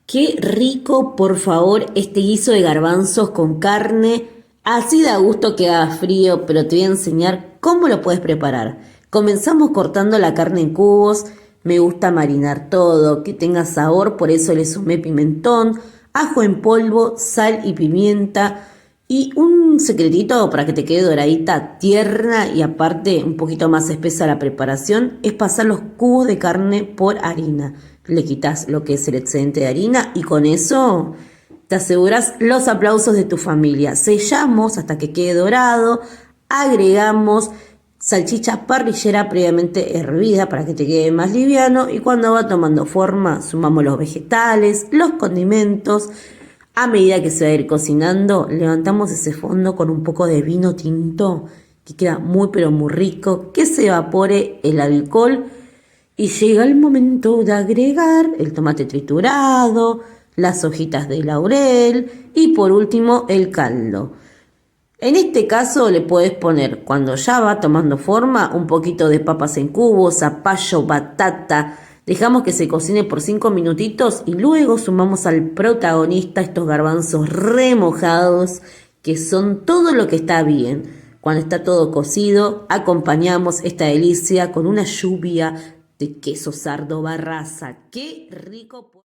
Qué rico, por favor, este guiso de garbanzos con carne. Así da gusto que haga frío, pero te voy a enseñar cómo lo puedes preparar. Comenzamos cortando la carne en cubos. Me gusta marinar todo, que tenga sabor, por eso le sumé pimentón, ajo en polvo, sal y pimienta. Y un secretito para que te quede doradita, tierna y aparte un poquito más espesa la preparación es pasar los cubos de carne por harina. Le quitas lo que es el excedente de harina y con eso te aseguras los aplausos de tu familia. Sellamos hasta que quede dorado, agregamos salchicha parrillera previamente hervida para que te quede más liviano y cuando va tomando forma sumamos los vegetales, los condimentos. A medida que se va a ir cocinando, levantamos ese fondo con un poco de vino tinto que queda muy pero muy rico, que se evapore el alcohol y llega el momento de agregar el tomate triturado, las hojitas de laurel y por último el caldo. En este caso le puedes poner, cuando ya va tomando forma, un poquito de papas en cubos, zapallo, batata. Dejamos que se cocine por 5 minutitos y luego sumamos al protagonista estos garbanzos remojados que son todo lo que está bien. Cuando está todo cocido, acompañamos esta delicia con una lluvia de queso sardo barraza. ¡Qué rico!